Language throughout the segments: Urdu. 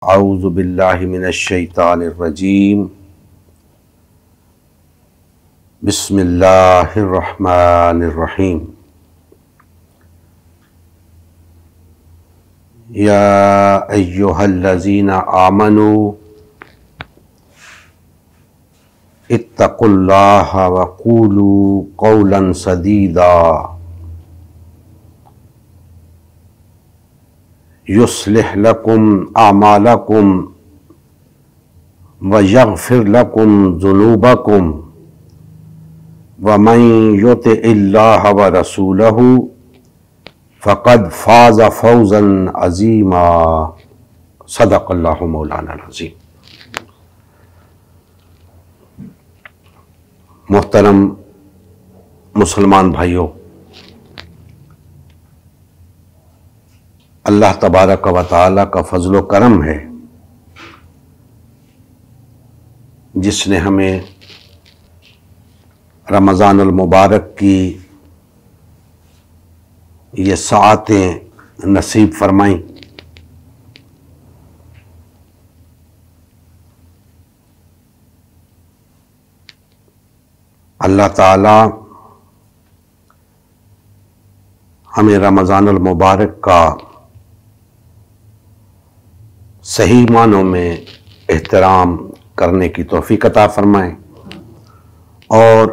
اعوذ باللہ من الشیطان الرجیم بسم اللہ الرحمن الرحیم یا ایہا الذین آمنوا اتقوا اللہ وقولوا قولا سدیدا یصلح لکم اعمالکم ویغفر لکم ذنوبکم ومن یطع اللہ ورسولہ فقد فاز فوزا عظیما صدق اللہ مولانا العظیم۔ محترم مسلمان بھائیوں، اللہ تبارک و تعالی کا فضل و کرم ہے جس نے ہمیں رمضان المبارک کی یہ ساعتیں نصیب فرمائیں۔ اللہ تعالی ہمیں رمضان المبارک کا صحیح معنوں میں احترام کرنے کی توفیق عطا فرمائے اور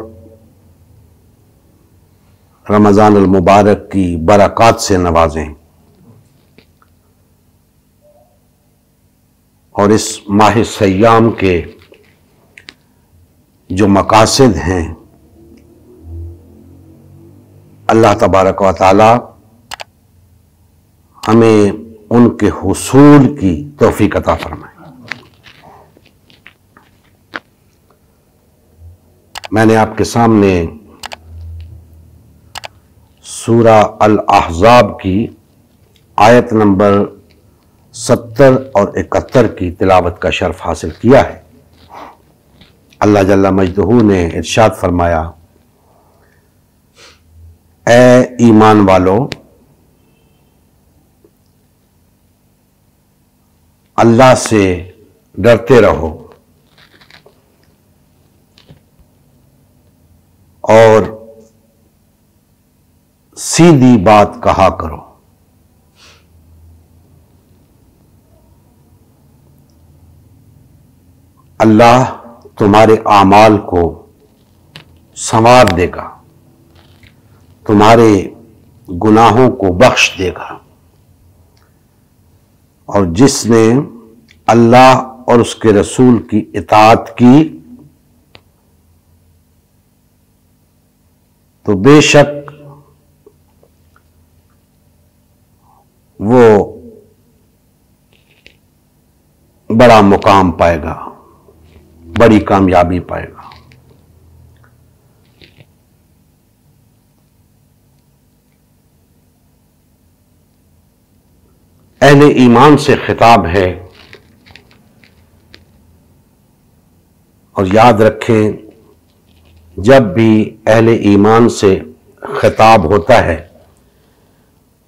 رمضان المبارک کی برکات سے نوازیں، اور اس ماہ سیام کے جو مقاصد ہیں اللہ تبارک و تعالی ہمیں ان کے حصول کی توفیق عطا فرمائے۔ میں نے آپ کے سامنے سورہ الاحزاب کی آیت نمبر 70 اور 71 کی تلاوت کا شرف حاصل کیا ہے۔ اللہ جل مجدہ نے ارشاد فرمایا، اے ایمان والو، اللہ سے ڈرتے رہو اور سیدھی بات کہا کرو۔ اللہ تمہارے اعمال کو سنوار دے گا، تمہارے گناہوں کو بخش دے گا، اور جس نے اللہ اور اس کے رسول کی اطاعت کی تو بے شک وہ بڑا مقام پائے گا، بڑی کامیابی پائے گا۔ اہل ایمان سے خطاب ہے، اور یاد رکھیں جب بھی اہل ایمان سے خطاب ہوتا ہے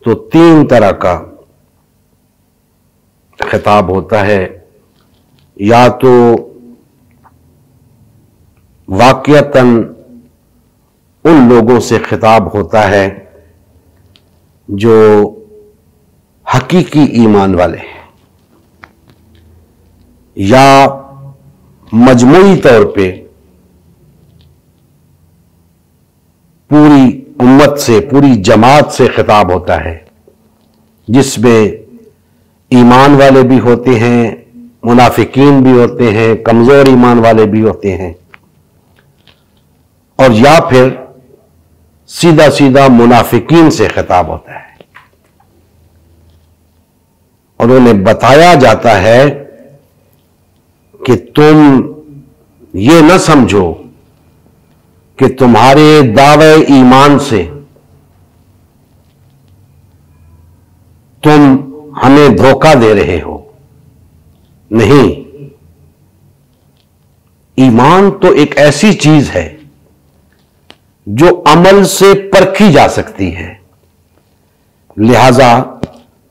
تو تین طرح کا خطاب ہوتا ہے۔ یا تو واقعتاً ان لوگوں سے خطاب ہوتا ہے جو حقیقی ایمان والے ہیں، یا مجموعی طور پہ پوری امت سے، پوری جماعت سے خطاب ہوتا ہے، جس میں ایمان والے بھی ہوتے ہیں، منافقین بھی ہوتے ہیں، کمزور ایمان والے بھی ہوتے ہیں، اور یا پھر سیدھا سیدھا منافقین سے خطاب ہوتا ہے۔ اور انہیں بتایا جاتا ہے کہ تم یہ نہ سمجھو کہ تمہارے دعوے ایمان سے تم ہمیں دھوکہ دے رہے ہو۔ نہیں، ایمان تو ایک ایسی چیز ہے جو عمل سے پرکھی جا سکتی ہے، لہذا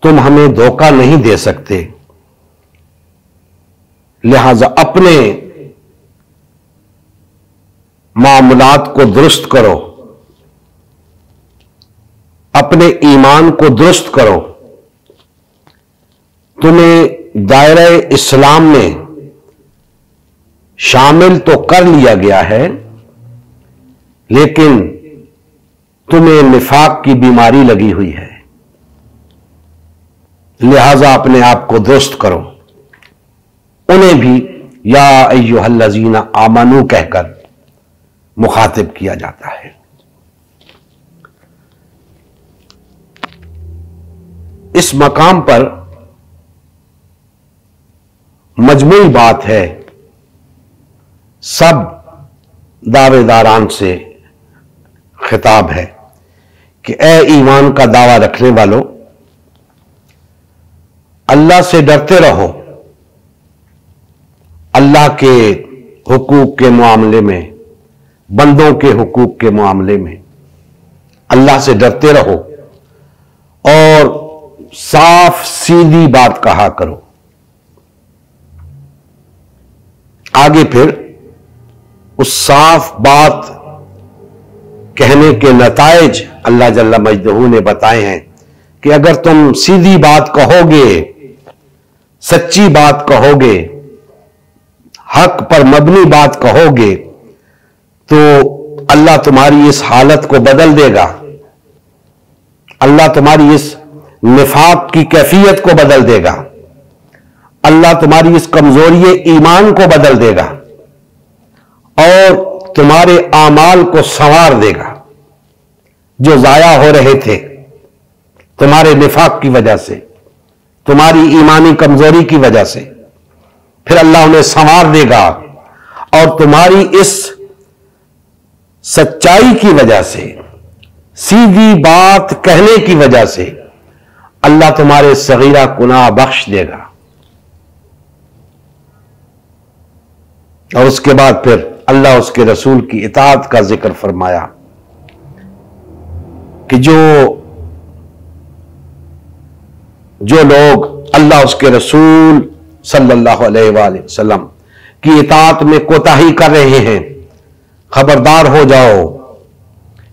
تم ہمیں دھوکہ نہیں دے سکتے۔ لہذا اپنے معاملات کو درست کرو، اپنے ایمان کو درست کرو۔ تمہیں دائرہ اسلام میں شامل تو کر لیا گیا ہے، لیکن تمہیں نفاق کی بیماری لگی ہوئی ہے، لہذا اپنے آپ کو درست کرو۔ انہیں بھی یا ایھا الذین آمنو کہہ کر مخاطب کیا جاتا ہے۔ اس مقام پر مجموعی بات ہے، سب دعوے داران سے خطاب ہے کہ اے ایمان کا دعویٰ رکھنے والو، اللہ سے ڈرتے رہو، اللہ کے حقوق کے معاملے میں، بندوں کے حقوق کے معاملے میں اللہ سے ڈرتے رہو اور صاف سیدھی بات کہا کرو۔ آگے پھر اس صاف بات کہنے کے نتائج اللہ جل مجدہ نے بتائے ہیں کہ اگر تم سیدھی بات کہو گے، سچی بات کہو گے، حق پر مبنی بات کہو گے، تو اللہ تمہاری اس حالت کو بدل دے گا، اللہ تمہاری اس نفاق کی کیفیت کو بدل دے گا، اللہ تمہاری اس کمزوری ایمان کو بدل دے گا اور تمہارے اعمال کو سنوار دے گا جو ضائع ہو رہے تھے تمہارے نفاق کی وجہ سے، تمہاری ایمانی کمزوری کی وجہ سے، پھر اللہ انہیں سنوار دے گا اور تمہاری اس سچائی کی وجہ سے، سیدھی بات کہنے کی وجہ سے اللہ تمہارے صغیرہ گناہ بخش دے گا۔ اور اس کے بعد پھر اللہ اس کے رسول کی اطاعت کا ذکر فرمایا کہ جو لوگ اللہ اس کے رسول صلی اللہ علیہ وآلہ وسلم کی اطاعت میں کوتاہی کر رہے ہیں، خبردار ہو جاؤ،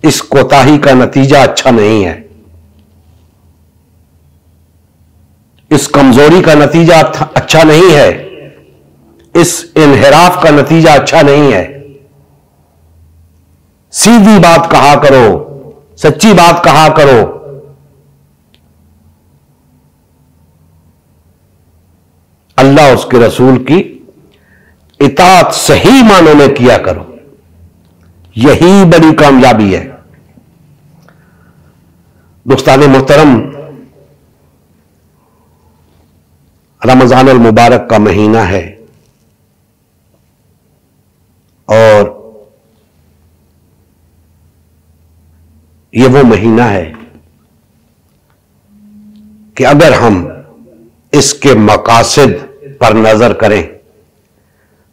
اس کوتاہی کا نتیجہ اچھا نہیں ہے، اس کمزوری کا نتیجہ اچھا نہیں ہے، اس انحراف کا نتیجہ اچھا نہیں ہے۔ سیدھی بات کہا کرو، سچی بات کہا کرو، اللہ اس کے رسول کی اطاعت صحیح معنوں میں کیا کرو، یہی بڑی کامیابی ہے۔ دوستان محترم، رمضان المبارک کا مہینہ ہے اور یہ وہ مہینہ ہے کہ اگر ہم اس کے مقاصد پر نظر کریں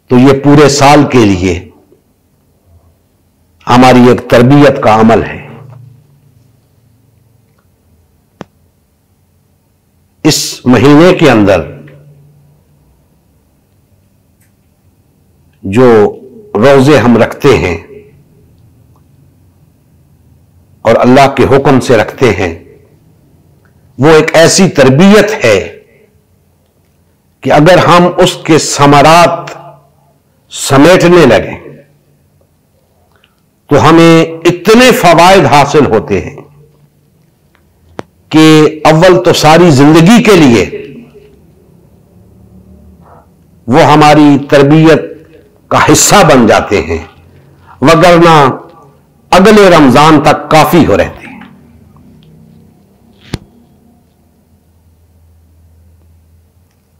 تو یہ پورے سال کے لیے ہماری ایک تربیت کا عمل ہے۔ اس مہینے کے اندر جو روزے ہم رکھتے ہیں اور اللہ کے حکم سے رکھتے ہیں، وہ ایک ایسی تربیت ہے کہ اگر ہم اس کے ثمرات سمیٹنے لگیں تو ہمیں اتنے فوائد حاصل ہوتے ہیں کہ اول تو ساری زندگی کے لیے وہ ہماری تربیت کا حصہ بن جاتے ہیں، وگرنہ اگلے رمضان تک کافی ہو رہتے ہیں۔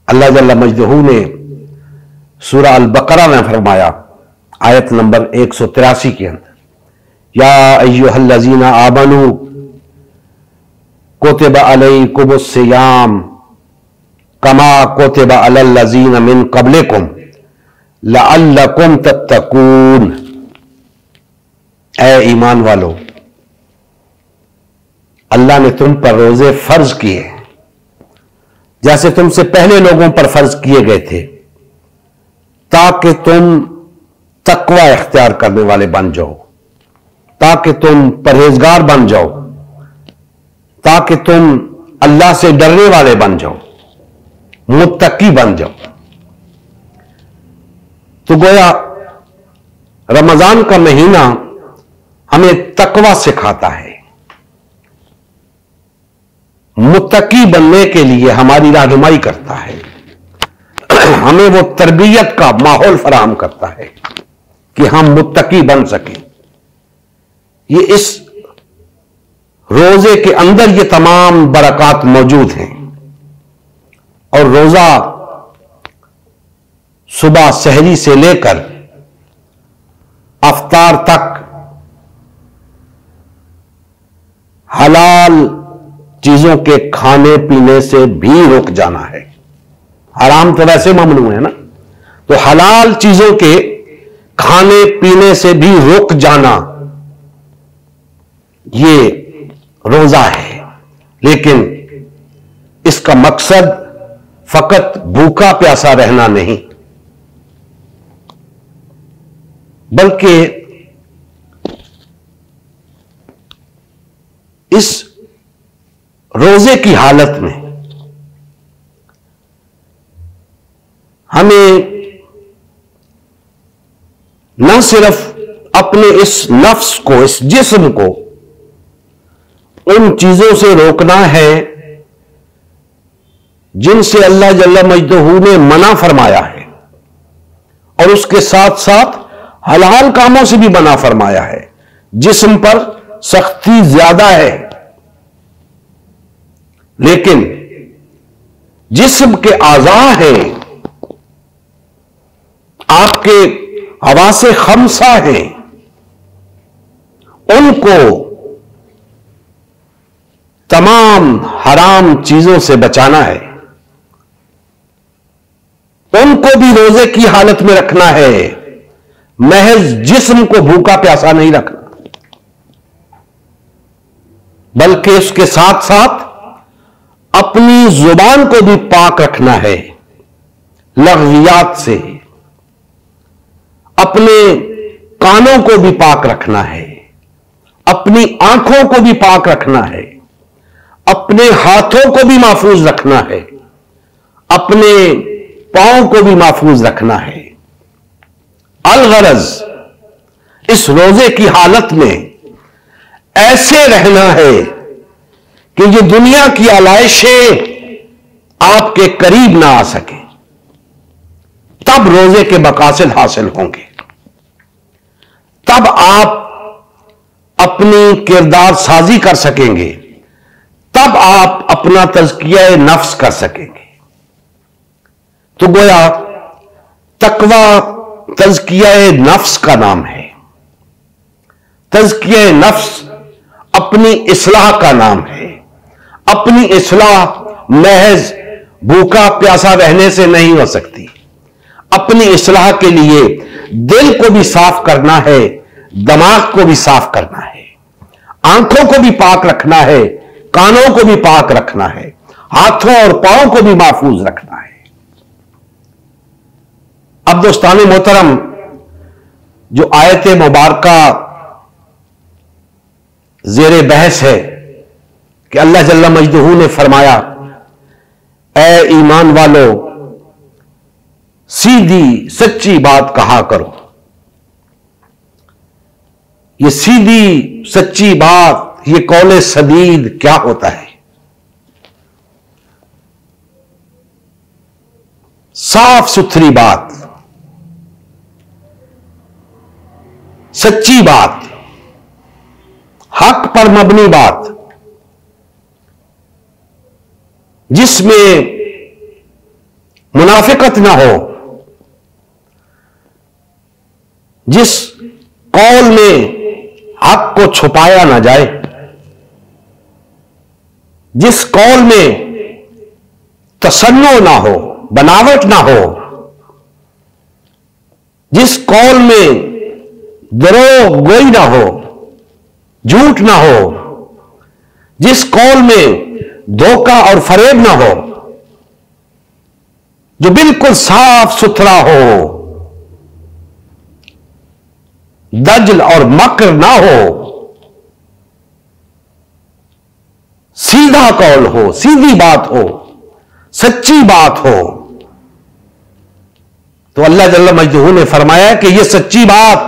اللہ جل مجدہ نے سورہ البقرہ میں فرمایا، آیت نمبر 183 کے اندر، یا ایھا الذین آمنوا کتب علیکم الصیام کما کتب علی الذین من قبلکم لعلکم تتقون۔ اے ایمان والو، اللہ نے تم پر روزے فرض کیے جیسے تم سے پہلے لوگوں پر فرض کیے گئے تھے، تاکہ تم تقوی اختیار کرنے والے بن جاؤ، تاکہ تم پرہیزگار بن جاؤ، تاکہ تم اللہ سے ڈرنے والے بن جاؤ، متقی بن جاؤ۔ تو گویا رمضان کا مہینہ ہمیں تقوی سکھاتا ہے، متقی بننے کے لیے ہماری رہنمائی کرتا ہے، ہمیں وہ تربیت کا ماحول فراہم کرتا ہے کہ ہم متقی بن سکیں۔ یہ اس روزے کے اندر یہ تمام برکات موجود ہیں، اور روزہ صبح سحری سے لے کر افطار تک حلال چیزوں کے کھانے پینے سے بھی رک جانا ہے۔ حرام تو ویسے ممنوع ہے نا، تو حلال چیزوں کے کھانے پینے سے بھی رک جانا یہ روزہ ہے۔ لیکن اس کا مقصد فقط بھوکا پیاسا رہنا نہیں، بلکہ اس روزے کی حالت میں ہمیں نہ صرف اپنے اس نفس کو، اس جسم کو ان چیزوں سے روکنا ہے جن سے اللہ جل مجدہ نے منع فرمایا ہے، اور اس کے ساتھ ساتھ حلال کاموں سے بھی منع فرمایا ہے۔ جسم پر سختی زیادہ ہے، لیکن جسم کے اعضاء ہیں، آپ کے حواس خمسہ ہیں، ان کو تمام حرام چیزوں سے بچانا ہے، ان کو بھی روزے کی حالت میں رکھنا ہے، محض جسم کو بھوکا پیاسا نہیں رکھنا، بلکہ اس کے ساتھ ساتھ اپنی زبان کو بھی پاک رکھنا ہے لغویات سے، اپنے کانوں کو بھی پاک رکھنا ہے، اپنی آنکھوں کو بھی پاک رکھنا ہے، اپنے ہاتھوں کو بھی محفوظ رکھنا ہے، اپنے پاؤں کو بھی محفوظ رکھنا ہے۔ الغرض اس روزے کی حالت میں ایسے رہنا ہے کہ یہ دنیا کی علائشیں آپ کے قریب نہ آ سکیں، تب روزے کے مقاصد حاصل ہوں گے، تب آپ اپنی کردار سازی کر سکیں گے، تب آپ اپنا تزکیہ نفس کر سکیں گے۔ تو گویا تقوی تزکیہ نفس کا نام ہے، تزکیہ نفس اپنی اصلاح کا نام ہے۔ اپنی اصلاح محض بھوکا پیاسا رہنے سے نہیں ہو سکتی، اپنی اصلاح کے لیے دل کو بھی صاف کرنا ہے، دماغ کو بھی صاف کرنا ہے، آنکھوں کو بھی پاک رکھنا ہے، کانوں کو بھی پاک رکھنا ہے، ہاتھوں اور پاؤں کو بھی محفوظ رکھنا ہے۔ اب دوستان محترم، جو آیت مبارکہ زیر بحث ہے کہ اللہ جل مجدہ نے فرمایا، اے ایمان والو سیدھی سچی بات کہا کرو۔ یہ سیدھی سچی بات، یہ قول سدید کیا ہوتا ہے؟ صاف ستھری بات، سچی بات، حق پر مبنی بات، جس میں منافقت نہ ہو، جس قول میں حق کو چھپایا نہ جائے، جس قول میں تصنع نہ ہو، بناوٹ نہ ہو، جس قول میں دروغ گوئی نہ ہو، جھوٹ نہ ہو، جس قول میں دھوکہ اور فریب نہ ہو، جو بالکل صاف ستھرا ہو، دجل اور مکر نہ ہو، سیدھا قول ہو، سیدھی بات ہو، سچی بات ہو. تو اللہ جل مجدہ نے فرمایا کہ یہ سچی بات،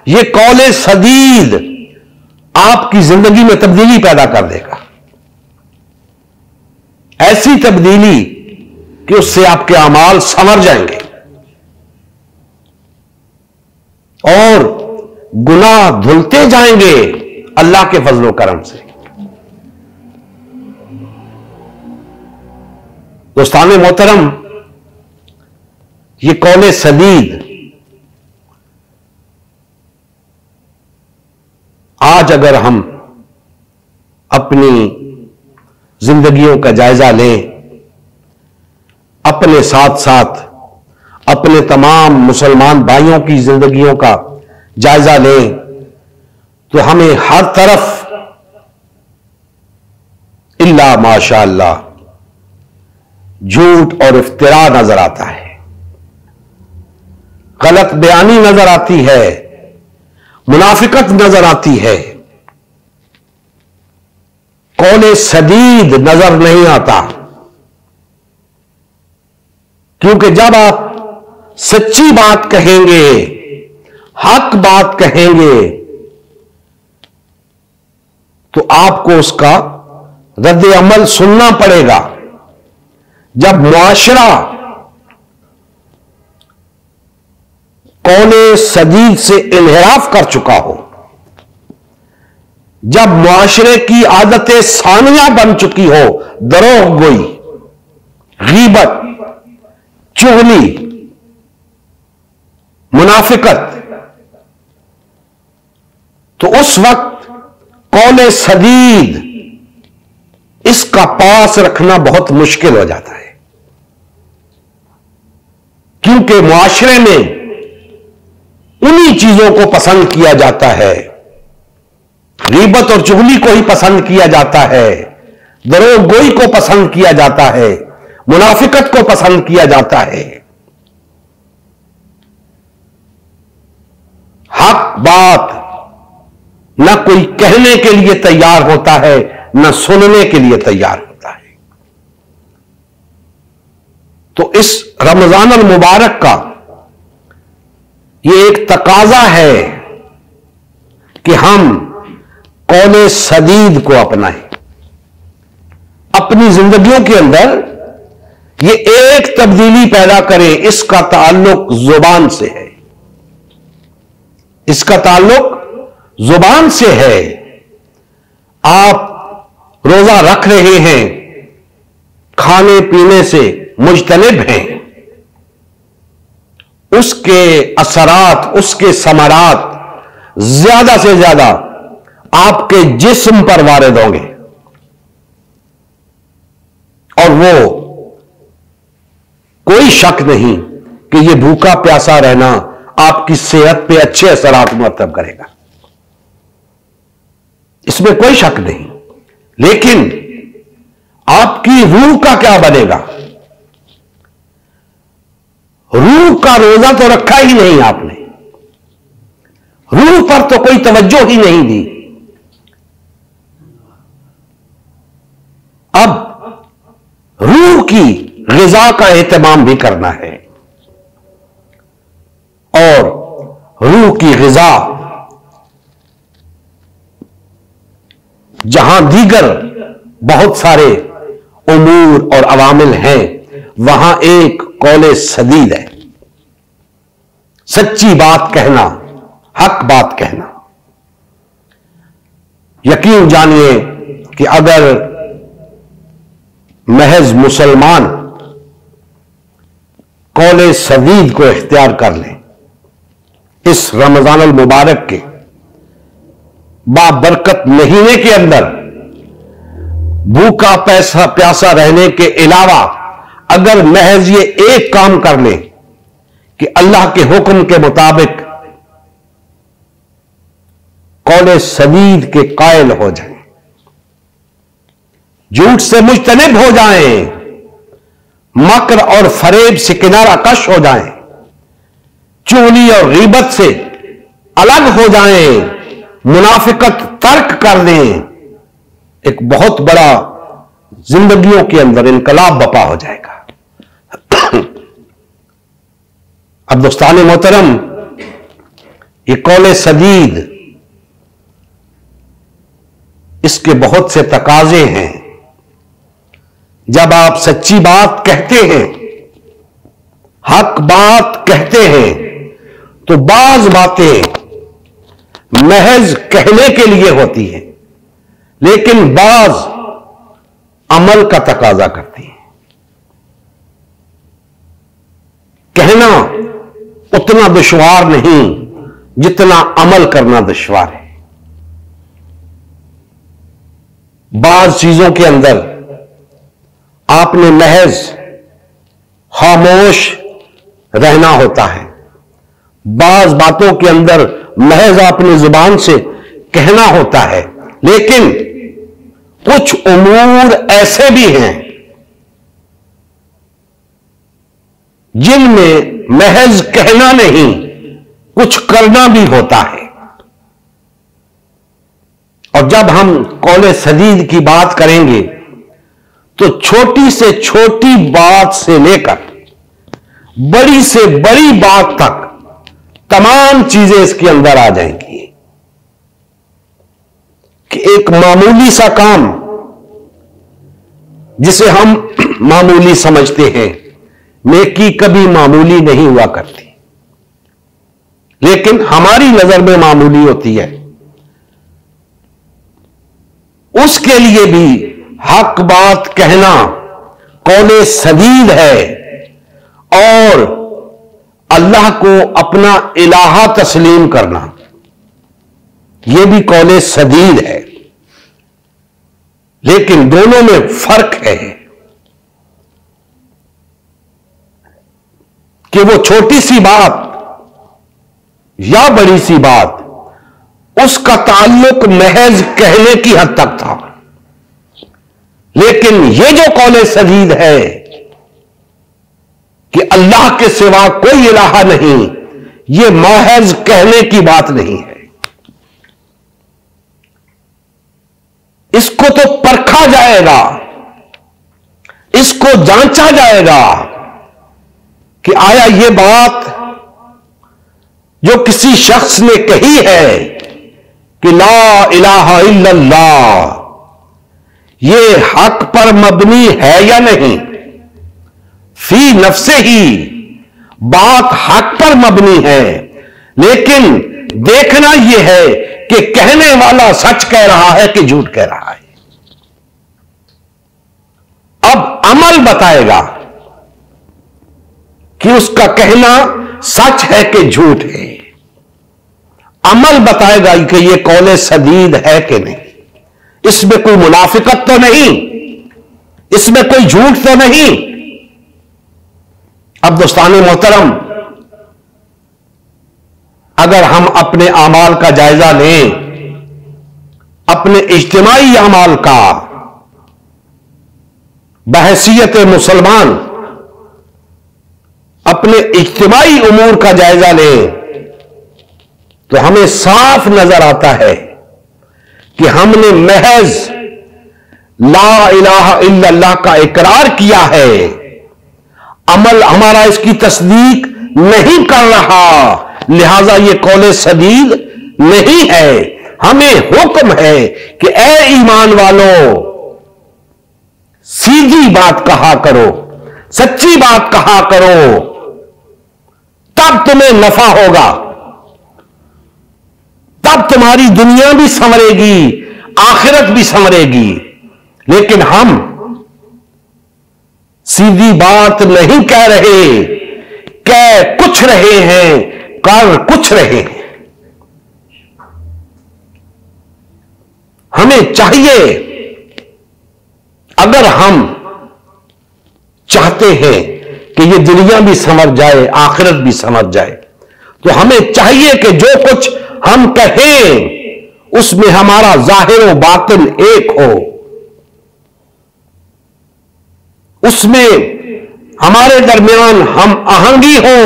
یہ قول سدید آپ کی زندگی میں تبدیلی پیدا کر دے گا. ایسی تبدیلی کہ اس سے آپ کے اعمال سنور جائیں گے اور گناہ دھلتے جائیں گے اللہ کے فضل و کرم سے. دوستان محترم، یہ قول سدید آج اگر ہم اپنی زندگیوں کا جائزہ لیں، اپنے ساتھ ساتھ اپنے تمام مسلمان بھائیوں کی زندگیوں کا جائزہ لیں، تو ہمیں ہر طرف الا ماشاء اللہ جھوٹ اور افتراء نظر آتا ہے، غلط بیانی نظر آتی ہے، منافقت نظر آتی ہے، قول سدید نظر نہیں آتا. کیونکہ جب آپ سچی بات کہیں گے، حق بات کہیں گے، تو آپ کو اس کا رد عمل سننا پڑے گا. جب معاشرہ قول سدید سے انحراف کر چکا ہو، جب معاشرے کی عادتیں ثانیہ بن چکی ہو، دروغ گوئی، غیبت، چغلی، منافقت، تو اس وقت قول سدید اس کا پاس رکھنا بہت مشکل ہو جاتا ہے. کیونکہ معاشرے میں انہی چیزوں کو پسند کیا جاتا ہے، غیبت اور چغلی کو ہی پسند کیا جاتا ہے، دروغ گوئی کو پسند کیا جاتا ہے، منافقت کو پسند کیا جاتا ہے. حق بات نہ کوئی کہنے کے لیے تیار ہوتا ہے، نہ سننے کے لیے تیار ہوتا ہے. تو اس رمضان المبارک کا یہ ایک تقاضا ہے کہ ہم قول سدید کو اپنائیں اپنی زندگیوں کے اندر. یہ ایک تبدیلی پیدا کریں. اس کا تعلق زبان سے ہے، اس کا تعلق زبان سے ہے. آپ روزہ رکھ رہے ہیں، کھانے پینے سے مجتنب ہیں، اس کے اثرات، اس کے ثمرات زیادہ سے زیادہ آپ کے جسم پر وارد ہوں گے، اور وہ کوئی شک نہیں کہ یہ بھوکا پیاسا رہنا آپ کی صحت پہ اچھے اثرات مرتب کرے گا، اس میں کوئی شک نہیں. لیکن آپ کی روح کا کیا بنے گا؟ روح کا روزہ تو رکھا ہی نہیں آپ نے، روح پر تو کوئی توجہ ہی نہیں دی. اب روح کی غذا کا اہتمام بھی کرنا ہے، اور روح کی غذا جہاں دیگر بہت سارے امور اور عوامل ہیں، وہاں ایک قول سدید ہے، سچی بات کہنا، حق بات کہنا. یقین جانیے کہ اگر محض مسلمان قول سدید کو اختیار کر لیں اس رمضان المبارک کے بابرکت مہینے کے اندر، بھوکا پیاسا رہنے کے علاوہ اگر محض یہ ایک کام کر لیں کہ اللہ کے حکم کے مطابق قول سدید کے قائل ہو جائیں، جھوٹ سے مجتنب ہو جائیں، مکر اور فریب سے کنارہ کش ہو جائیں، چغلی اور غیبت سے الگ ہو جائیں، منافقت ترک کر دیں، ایک بہت بڑا زندگیوں کے اندر انقلاب بپا ہو جائے گا۔ اب دوستان محترم، یہ قول سدید، اس کے بہت سے تقاضے ہیں۔ جب آپ سچی بات کہتے ہیں، حق بات کہتے ہیں، تو بعض باتیں محض کہنے کے لیے ہوتی ہیں، لیکن بعض عمل کا تقاضا کرتی ہیں۔ کہنا اتنا دشوار نہیں جتنا عمل کرنا دشوار ہے۔ بعض چیزوں کے اندر آپ نے محض خاموش رہنا ہوتا ہے، بعض باتوں کے اندر محض اپنی زبان سے کہنا ہوتا ہے، لیکن کچھ امور ایسے بھی ہیں جن میں محض کہنا نہیں، کچھ کرنا بھی ہوتا ہے۔ اور جب ہم قول سدید کی بات کریں گے تو چھوٹی سے چھوٹی بات سے لے کر بڑی سے بڑی بات تک تمام چیزیں اس کے اندر آ جائیں گی کہ ایک معمولی سا کام جسے ہم معمولی سمجھتے ہیں، نیکی کبھی معمولی نہیں ہوا کرتی، لیکن ہماری نظر میں معمولی ہوتی ہے، اس کے لیے بھی حق بات کہنا قول سدید ہے، اور اللہ کو اپنا الہ تسلیم کرنا یہ بھی قول سدید ہے، لیکن دونوں میں فرق ہے کہ وہ چھوٹی سی بات یا بڑی سی بات، اس کا تعلق محض کہنے کی حد تک تھا، لیکن یہ جو قول سدید ہے کہ اللہ کے سوا کوئی الہ نہیں، یہ محض کہنے کی بات نہیں ہے۔ اس کو تو پرکھا جائے گا، اس کو جانچا جائے گا کہ آیا یہ بات جو کسی شخص نے کہی ہے کہ لا الہ الا اللہ، یہ حق پر مبنی ہے یا نہیں؟ فی نفسہ ہی بات حق پر مبنی ہے، لیکن دیکھنا یہ ہے کہ کہنے والا سچ کہہ رہا ہے کہ جھوٹ کہہ رہا ہے۔ اب عمل بتائے گا کہ اس کا کہنا سچ ہے کہ جھوٹ ہے، عمل بتائے گا کہ یہ قول سدید ہے کہ نہیں، اس میں کوئی منافقت تو نہیں، اس میں کوئی جھوٹ تو نہیں۔ اب دوستان محترم، اگر ہم اپنے اعمال کا جائزہ لیں، اپنے اجتماعی اعمال کا، بحیثیت مسلمان اپنے اجتماعی امور کا جائزہ لیں، تو ہمیں صاف نظر آتا ہے کہ ہم نے محض لا الہ الا اللہ کا اقرار کیا ہے، عمل ہمارا اس کی تصدیق نہیں کر رہا، لہذا یہ قول سدید نہیں ہے۔ ہمیں حکم ہے کہ اے ایمان والو، سیدھی بات کہا کرو، سچی بات کہا کرو، تب تمہیں نفع ہوگا، تب تمہاری دنیا بھی سنورے گی، آخرت بھی سنورے گی۔ لیکن ہم سیدھی بات نہیں کہہ رہے، کہہ کچھ رہے ہیں، کر کچھ رہے ہیں۔ ہمیں چاہیے، اگر ہم چاہتے ہیں کہ یہ دنیا بھی سنور جائے، آخرت بھی سنور جائے، تو ہمیں چاہیے کہ جو کچھ ہم کہیں اس میں ہمارا ظاہر و باطن ایک ہو، اس میں ہمارے درمیان ہم آہنگی ہو،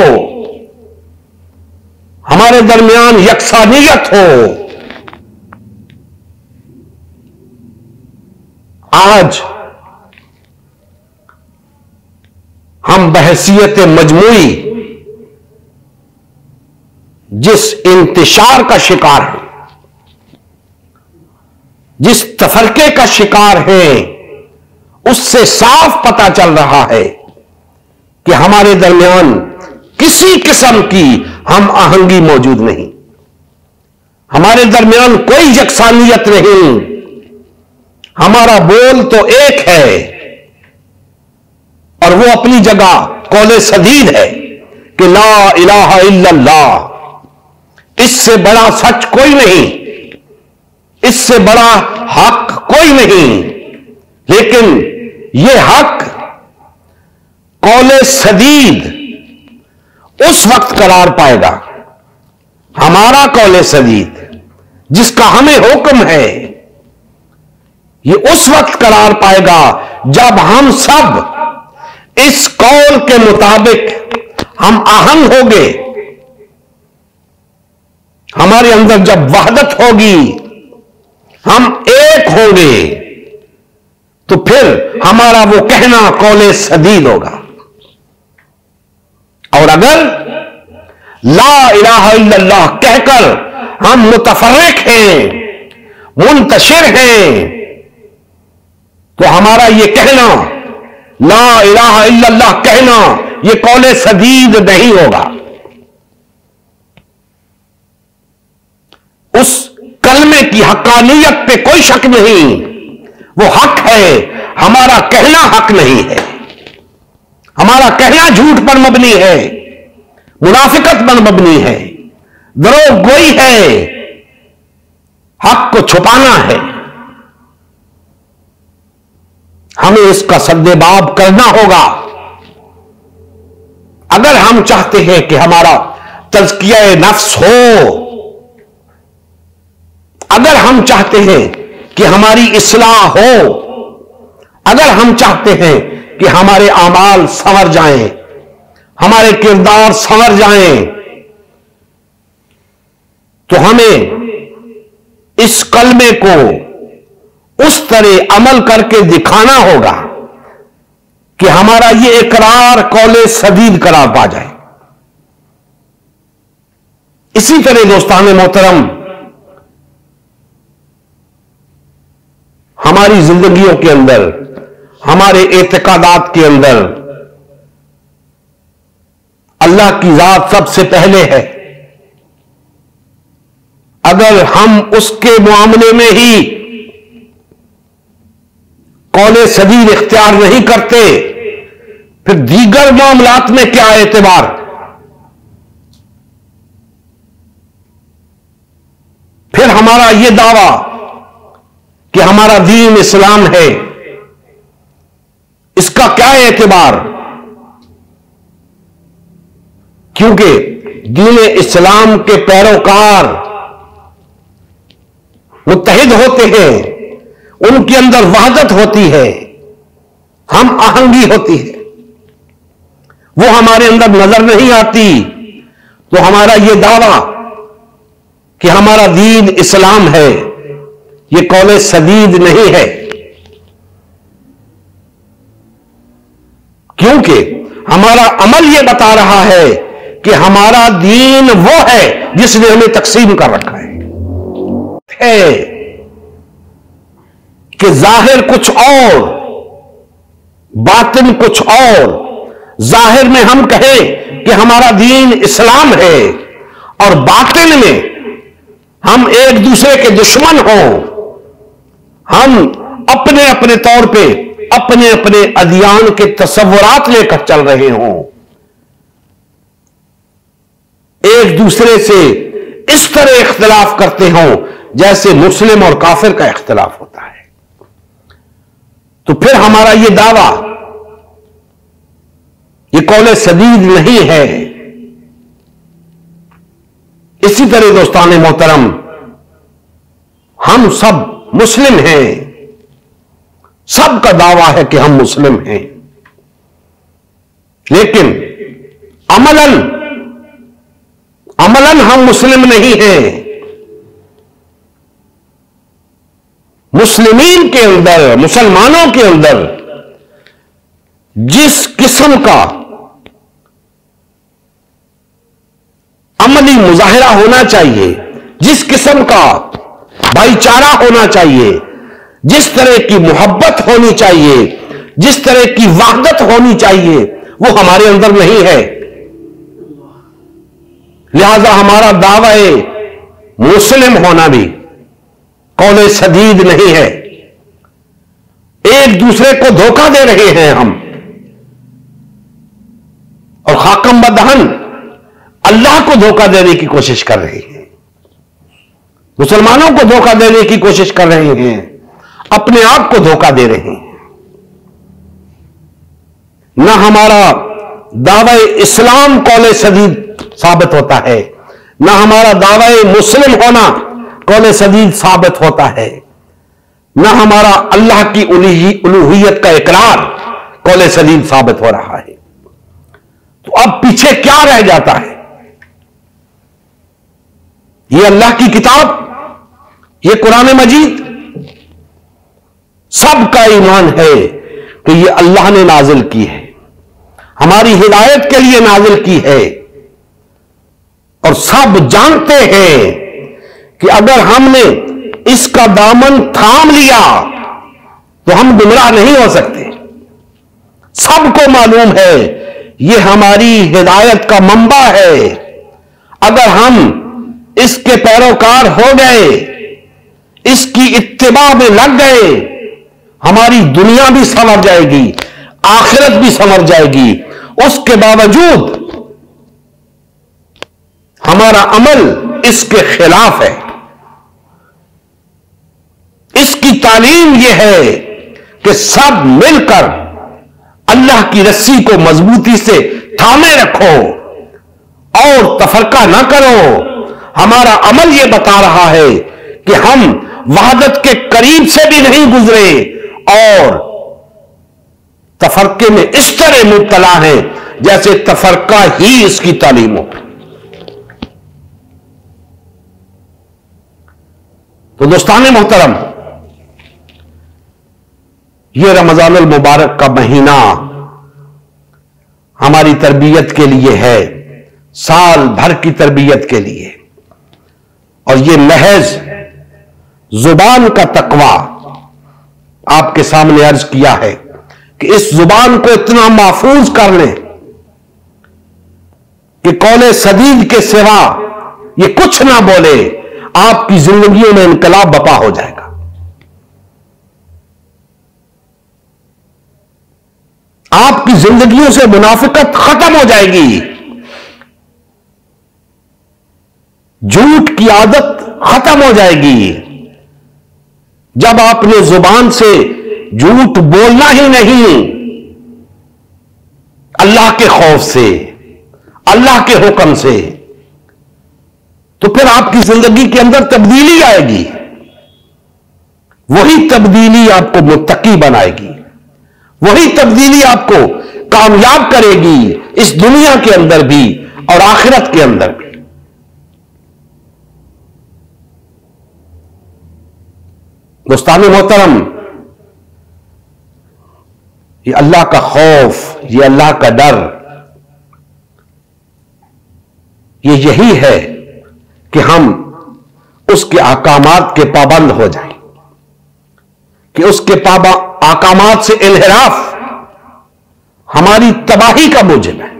ہمارے ہمارے درمیان یکسانیت ہو۔ آج ہم بحیثیت مجموعی جس انتشار کا شکار ہیں، جس تفرقے کا شکار ہیں، اس سے صاف پتہ چل رہا ہے کہ ہمارے درمیان کسی قسم کی ہم آہنگی موجود نہیں، ہمارے درمیان کوئی یکسانیت نہیں۔ ہمارا بول تو ایک ہے اور وہ اپنی جگہ قول سدید ہے کہ لا الہ الا اللہ، اس سے بڑا سچ کوئی نہیں، اس سے بڑا حق کوئی نہیں۔ لیکن یہ حق قول سدید اس وقت قرار پائے گا، ہمارا قول سدید جس کا ہمیں حکم ہے، یہ اس وقت قرار پائے گا جب ہم سب اس قول کے مطابق ہم آہنگ ہوں گے، ہمارے اندر جب وحدت ہوگی، ہم ایک ہوں گے، تو پھر ہمارا وہ کہنا قول سدید ہوگا۔ اور اگر لا الہ الا اللہ کہہ کر ہم متفرق ہیں، منتشر ہیں، تو ہمارا یہ کہنا لا الہ الا اللہ کہنا یہ قول سدید نہیں ہوگا۔ اس کلمے کی حقانیت پہ کوئی شک نہیں، وہ حق ہے، ہمارا کہنا حق نہیں ہے، ہمارا کہنا جھوٹ پر مبنی ہے، منافقت پر مبنی ہے، دروغ گوئی ہے، حق کو چھپانا ہے۔ ہمیں اس کا سدباب کرنا ہوگا اگر ہم چاہتے ہیں کہ ہمارا تزکیہ نفس ہو، اگر ہم چاہتے ہیں کہ ہماری اصلاح ہو، اگر ہم چاہتے ہیں کہ ہمارے اعمال سنور جائیں، ہمارے کردار سنور جائیں، تو ہمیں اس کلمے کو اس طرح عمل کر کے دکھانا ہوگا کہ ہمارا یہ اقرار قول سدید قرار پا جائے۔ اسی طرح دوستان محترم، ہماری زندگیوں کے اندر، ہمارے اعتقادات کے اندر اللہ کی ذات سب سے پہلے ہے۔ اگر ہم اس کے معاملے میں ہی قول سدید اختیار نہیں کرتے، پھر دیگر معاملات میں کیا اعتبار؟ پھر ہمارا یہ دعویٰ کہ ہمارا دین اسلام ہے، اس کا کیا اعتبار؟ کیونکہ دین اسلام کے پیروکار متحد ہوتے ہیں، ان کے اندر وحدت ہوتی ہے، ہم آہنگی ہوتی ہے، وہ ہمارے اندر نظر نہیں آتی، تو ہمارا یہ دعویٰ کہ ہمارا دین اسلام ہے یہ قول سدید نہیں ہے، کیونکہ ہمارا عمل یہ بتا رہا ہے کہ ہمارا دین وہ ہے جس نے ہمیں تقسیم کر رکھا ہے کہ ظاہر کچھ اور باطن کچھ اور۔ ظاہر میں ہم کہیں کہ ہمارا دین اسلام ہے، اور باطن میں ہم ایک دوسرے کے دشمن ہوں، ہم اپنے اپنے طور پہ اپنے اپنے ادیان کے تصورات لے کر چل رہے ہوں، ایک دوسرے سے اس طرح اختلاف کرتے ہوں جیسے مسلم اور کافر کا اختلاف ہوتا ہے، تو پھر ہمارا یہ دعویٰ یہ قول سدید نہیں ہے۔ اسی طرح دوستان محترم، ہم سب مسلم ہیں، سب کا دعویٰ ہے کہ ہم مسلم ہیں، لیکن عملاً ہم مسلم نہیں ہیں. مسلمین کے اندر، مسلمانوں کے اندر جس قسم کا عملی مظاہرہ ہونا چاہیے، جس قسم کا بھائی چارہ ہونا چاہیے، جس طرح کی محبت ہونی چاہیے، جس طرح کی وحدت ہونی چاہیے، وہ ہمارے اندر نہیں ہے. لہذا ہمارا دعوی مسلم ہونا بھی قول سدید نہیں ہے. ایک دوسرے کو دھوکہ دے رہے ہیں ہم، اور خاکم بدہن اللہ کو دھوکہ دینے کی کوشش کر رہے ہیں، مسلمانوں کو دھوکہ دینے کی کوشش کر رہے ہیں، اپنے آپ کو دھوکہ دے رہے ہیں. نہ ہمارا دعوی اسلام قول سدید ثابت ہوتا ہے، نہ ہمارا دعوی مسلم ہونا قول سدید ثابت ہوتا ہے، نہ ہمارا اللہ کی الوہیت کا اقرار قول سدید ثابت ہو رہا ہے. تو اب پیچھے کیا رہ جاتا ہے؟ یہ اللہ کی کتاب، یہ قرآن مجید، سب کا ایمان ہے کہ یہ اللہ نے نازل کی ہے، ہماری ہدایت کے لیے نازل کی ہے، اور سب جانتے ہیں کہ اگر ہم نے اس کا دامن تھام لیا تو ہم گمراہ نہیں ہو سکتے. سب کو معلوم ہے یہ ہماری ہدایت کا منبع ہے. اگر ہم اس کے پیروکار ہو گئے، اس کی اتباع میں لگ گئے، ہماری دنیا بھی سنور جائے گی، آخرت بھی سنور جائے گی. اس کے باوجود ہمارا عمل اس کے خلاف ہے. اس کی تعلیم یہ ہے کہ سب مل کر اللہ کی رسی کو مضبوطی سے تھامے رکھو اور تفرقہ نہ کرو. ہمارا عمل یہ بتا رہا ہے کہ ہم وحدت کے قریب سے بھی نہیں گزرے اور تفرقے میں اس طرح مبتلا ہیں جیسے تفرقہ ہی اس کی تعلیم ہو. تو دوستان محترم، یہ رمضان المبارک کا مہینہ ہماری تربیت کے لیے ہے، سال بھر کی تربیت کے لیے. اور یہ محض زبان کا تقویٰ آپ کے سامنے عرض کیا ہے کہ اس زبان کو اتنا محفوظ کر لیں کہ قول سدید کے سوا یہ کچھ نہ بولے. آپ کی زندگیوں میں انقلاب بپا ہو جائے گا. آپ کی زندگیوں سے منافقت ختم ہو جائے گی، جھوٹ کی عادت ختم ہو جائے گی. جب آپ نے زبان سے جھوٹ بولنا ہی نہیں، اللہ کے خوف سے، اللہ کے حکم سے، تو پھر آپ کی زندگی کے اندر تبدیلی آئے گی. وہی تبدیلی آپ کو متقی بنائے گی، وہی تبدیلی آپ کو کامیاب کرے گی، اس دنیا کے اندر بھی اور آخرت کے اندر بھی. دوستان محترم، یہ اللہ کا خوف، یہ اللہ کا ڈر، یہ یہی ہے کہ ہم اس کے احکامات کے پابند ہو جائیں، کہ اس کے احکامات سے انحراف ہماری تباہی کا موجب ہے،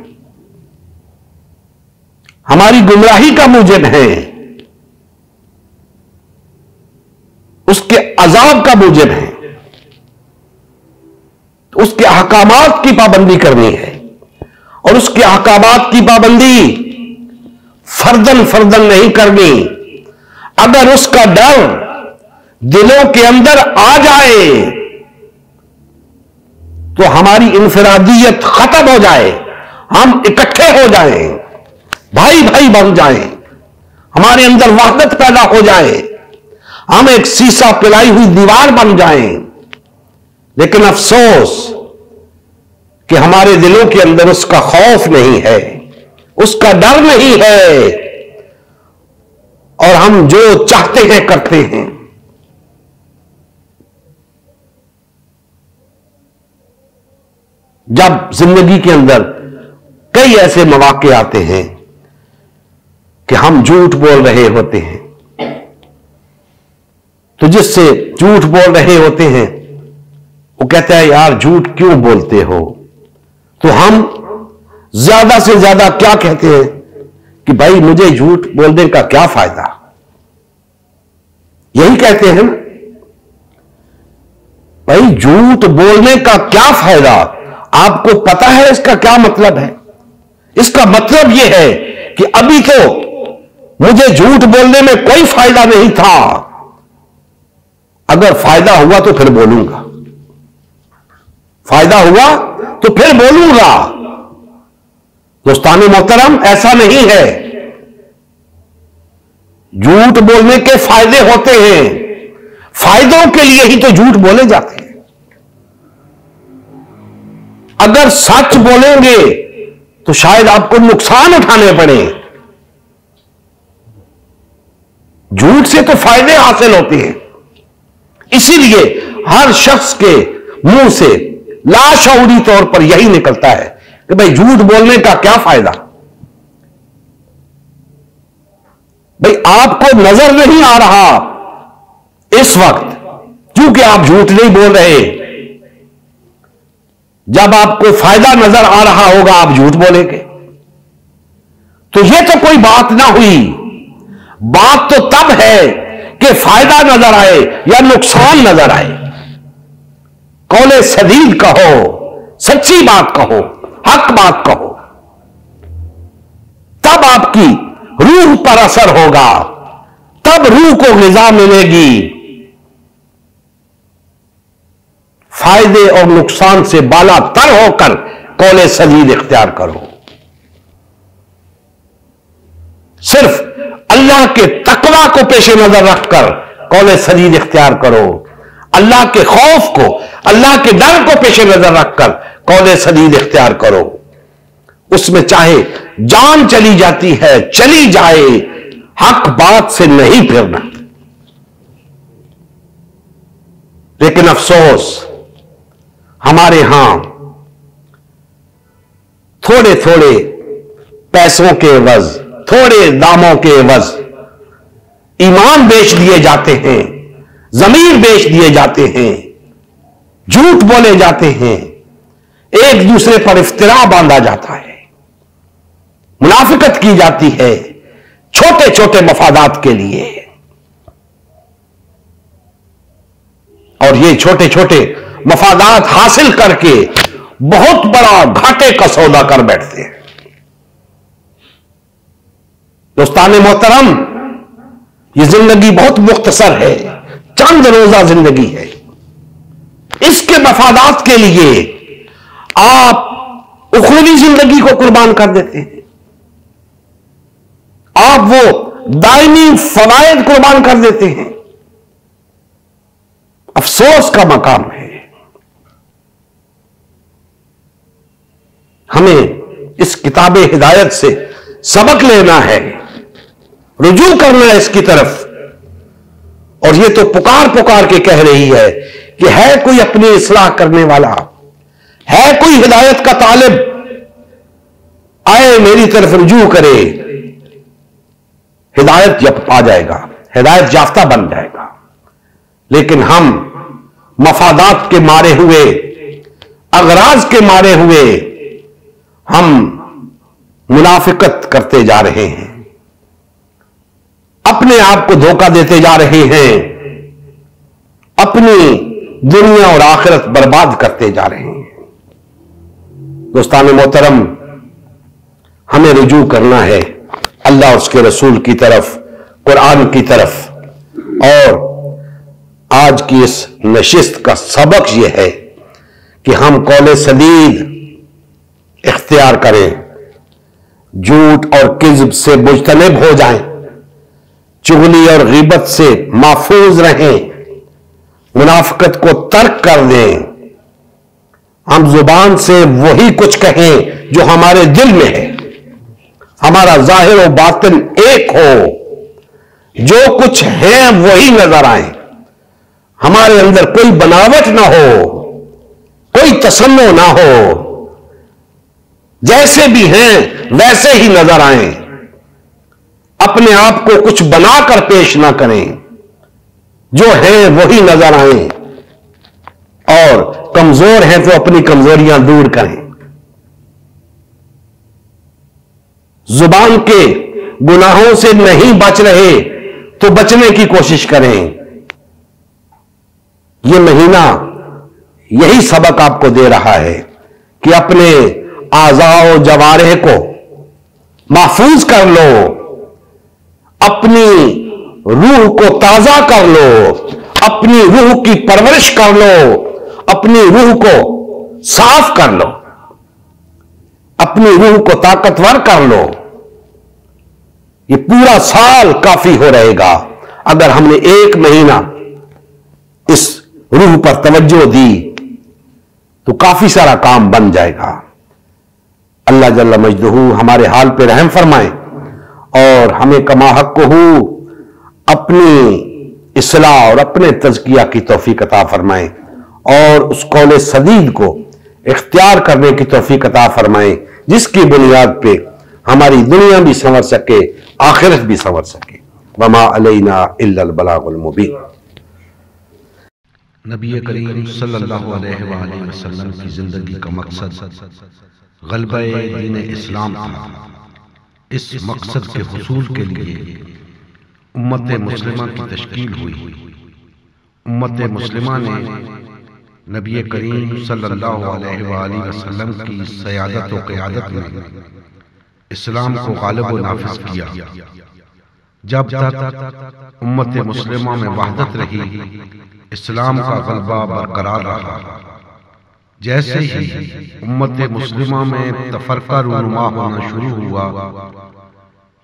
ہماری گمراہی کا موجب ہے، اس کے عذاب کا موجب ہے. تو اس کے احکامات کی پابندی کرنی ہے، اور اس کے احکامات کی پابندی فردن فردن نہیں کرنی. اگر اس کا ڈر دلوں کے اندر آ جائے تو ہماری انفرادیت ختم ہو جائے، ہم اکٹھے ہو جائیں، بھائی بھائی بن جائیں، ہمارے اندر وحدت پیدا ہو جائے، ہم ایک سیسا پلائی ہوئی دیوار بن جائیں. لیکن افسوس کہ ہمارے دلوں کے اندر اس کا خوف نہیں ہے، اس کا ڈر نہیں ہے. اور ہم جو چاہتے ہیں کرتے ہیں. جب زندگی کے اندر کئی ایسے مواقع آتے ہیں کہ ہم جھوٹ بول رہے ہوتے ہیں، تو جس سے جھوٹ بول رہے ہوتے ہیں وہ کہتا ہے یار جھوٹ کیوں بولتے ہو؟ تو ہم زیادہ سے زیادہ کیا کہتے ہیں کہ بھائی مجھے جھوٹ بولنے کا کیا فائدہ؟ یہی کہتے ہیں نا، بھائی جھوٹ بولنے کا کیا فائدہ؟ آپ کو پتا ہے اس کا کیا مطلب ہے؟ اس کا مطلب یہ ہے کہ ابھی تو مجھے جھوٹ بولنے میں کوئی فائدہ نہیں تھا، اگر فائدہ ہوا تو پھر بولوں گا، فائدہ ہوا تو پھر بولوں گا. دوستان محترم، ایسا نہیں ہے. جھوٹ بولنے کے فائدے ہوتے ہیں، فائدوں کے لیے ہی تو جھوٹ بولے جاتے ہیں. اگر سچ بولیں گے تو شاید آپ کو نقصان اٹھانے پڑے. جھوٹ سے تو فائدے حاصل ہوتے ہیں. اسی لیے ہر شخص کے منہ سے لاشعوری طور پر یہی نکلتا ہے کہ بھائی جھوٹ بولنے کا کیا فائدہ؟ بھائی آپ کو نظر نہیں آ رہا اس وقت کیونکہ آپ جھوٹ نہیں بول رہے. جب آپ کو فائدہ نظر آ رہا ہوگا آپ جھوٹ بولیں گے. تو یہ تو کوئی بات نہ ہوئی. بات تو تب ہے کہ فائدہ نظر آئے یا نقصان نظر آئے. قول سدید کہو، سچی بات کہو، حق بات کہو، تب آپ کی روح پر اثر ہوگا، تب روح کو غذا ملے گی. فائدے اور نقصان سے بالا تر ہو کر قول سدید اختیار کرو. صرف اللہ کے تقوی کو پیش نظر رکھ کر قول سدید اختیار کرو. اللہ کے خوف کو، اللہ کے ڈر کو پیش نظر رکھ کر قول سدید اختیار کرو. اس میں چاہے جان چلی جاتی ہے چلی جائے، حق بات سے نہیں پھرنا. لیکن افسوس ہمارے ہاں تھوڑے تھوڑے پیسوں کے عوض، تھوڑے داموں کے عوض ایمان بیچ دیے جاتے ہیں، ضمیر بیچ دیے جاتے ہیں، جھوٹ بولے جاتے ہیں، ایک دوسرے پر افترا باندھا جاتا ہے، منافقت کی جاتی ہے چھوٹے چھوٹے مفادات کے لیے. اور یہ چھوٹے چھوٹے مفادات حاصل کر کے بہت بڑا گھاٹے کا سودا کر بیٹھتے ہیں. دوستان محترم، یہ زندگی بہت مختصر ہے، چند روزہ زندگی ہے. اس کے مفادات کے لیے آپ اخروی زندگی کو قربان کر دیتے ہیں، آپ وہ دائمی فوائد قربان کر دیتے ہیں. افسوس کا مقام ہے. ہمیں اس کتاب ہدایت سے سبق لینا ہے، رجوع کرنا ہے اس کی طرف. اور یہ تو پکار پکار کے کہہ رہی ہے کہ ہے کوئی اپنی اصلاح کرنے والا، ہے کوئی ہدایت کا طالب، آئے میری طرف رجوع کرے. ہدایت پا جائے گا، ہدایت یافتہ بن جائے گا. لیکن ہم مفادات کے مارے ہوئے، اغراض کے مارے ہوئے ہم منافقت کرتے جا رہے ہیں، اپنے آپ کو دھوکہ دیتے جا رہے ہیں، اپنی دنیا اور آخرت برباد کرتے جا رہے ہیں. دوستان محترم، ہمیں رجوع کرنا ہے اللہ اور اس کے رسول کی طرف، قرآن کی طرف. اور آج کی اس نشست کا سبق یہ ہے کہ ہم قول سدید اختیار کریں، جھوٹ اور کذب سے مجتنب ہو جائیں، چغلی اور غیبت سے محفوظ رہیں، منافقت کو ترک کر دیں. ہم زبان سے وہی کچھ کہیں جو ہمارے دل میں ہے، ہمارا ظاہر و باطن ایک ہو. جو کچھ ہیں وہی نظر آئیں، ہمارے اندر کوئی بناوٹ نہ ہو، کوئی تصنع نہ ہو، جیسے بھی ہیں ویسے ہی نظر آئیں، اپنے آپ کو کچھ بنا کر پیش نہ کریں، جو ہیں وہی نظر آئیں، اور کمزور ہیں تو اپنی کمزوریاں دور کریں۔ زبان کے گناہوں سے نہیں بچ رہے تو بچنے کی کوشش کریں۔ یہ مہینہ یہی سبق آپ کو دے رہا ہے کہ اپنے اعضاء و جوارح کو محفوظ کر لو، اپنی روح کو تازہ کر لو، اپنی روح کی پرورش کر لو، اپنی روح کو صاف کر لو، اپنی روح کو طاقتور کر لو۔ یہ پورا سال کافی ہو رہے گا اگر ہم نے ایک مہینہ اس روح پر توجہ دی تو کافی سارا کام بن جائے گا۔ اللہ جل مجدہ ہمارے حال پہ رحم فرمائے اور ہمیں کما حق ہو اپنی اصلاح اور اپنے تزکیہ کی توفیق عطا فرمائے، اور اس قول سدید کو اختیار کرنے کی توفیق عطا فرمائے جس کی بنیاد پہ ہماری دنیا بھی سنور سکے، آخرت بھی سنور سکے۔ وما علینا الا البلاغ المبین۔ نبی کریم صلی اللہ علیہ وآلہ وسلم کی زندگی کا مقصد غلبہ دین اسلام تھا۔ اس مقصد کے حصول کے لیے امت مسلمہ کی تشکیل ہوئی۔ امت مسلمہ نے نبی کریم صلی اللہ علیہ وآلہ وسلم کی سیادت و قیادت میں اسلام کو غالب و نافذ کیا۔ جب تک امت مسلمہ میں وحدت رہی، اسلام کا غلبہ برقرار رہا۔ جیسے ہی امت مسلمہ میں تفرقہ رونما ہونا شروع ہوا،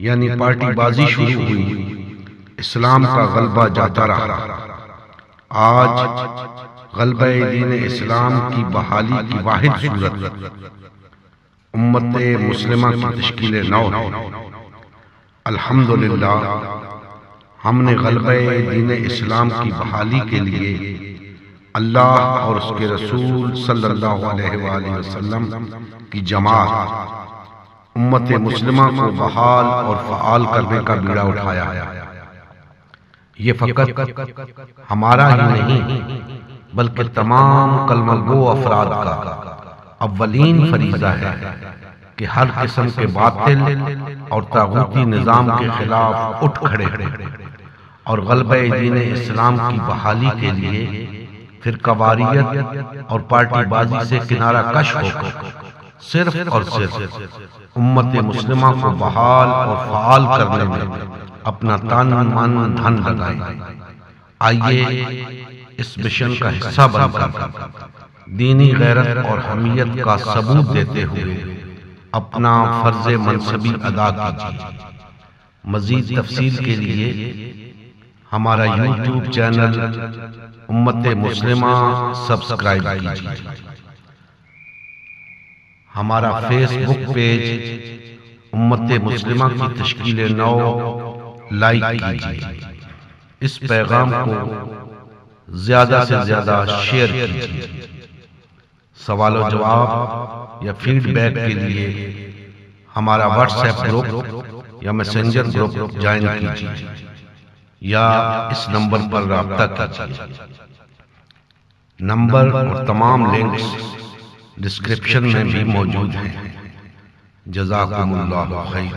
یعنی پارٹی بازی شروع ہوئی، اسلام کا غلبہ جاتا رہا۔ آج غلبہ دین اسلام کی بحالی کی واحد صورت امت مسلمہ کی تشکیل نو ہے۔ الحمدللہ ہم نے غلبہ دین اسلام کی بحالی کے لیے اللہ اور اس کے رسول صلی اللہ علیہ وآلہ وسلم کی جماعت امت مسلمہ کو بحال اور فعال کرنے کا بیڑا اٹھایا ہے۔ یہ فقط ہمارا ہی نہیں بلکہ تمام کلمہ گو افراد کا اولین فریضہ ہے کہ ہر قسم کے باطل اور طاغوتی نظام کے خلاف اٹھ کھڑے اور غلبہ دین اسلام کی بحالی کے لیے فرقہ واریت اور پارٹی بازی سے کنارہ کش ہو کر صرف اور صرف امت مسلمہ کو بحال اور فعال کرنے میں اپنا تن من دھن لگائیں۔ آئیے اس مشن کا حصہ بن کر دینی غیرت اور حمیت کا ثبوت دیتے ہوئے اپنا فرض منصبی ادا کیجیے۔ مزید تفصیل کے لیے ہمارا یوٹیوب چینل امت مسلمہ سبسکرائب کیجیے، ہمارا فیس بک پیج امت مسلمہ کی تشکیل نو لائک کیجیے، اس پیغام کو زیادہ سے زیادہ شیئر کیجیے۔ سوال و جواب یا فیڈ بیک کے لیے ہمارا واٹس ایپ گروپ یا میسنجر گروپ جوائن کیجیے یا اس نمبر پر رابطہ کیجیے۔ نمبر اور تمام لنکس ڈسکرپشن میں بھی موجود ہیں۔ جزاکم اللہ خیر۔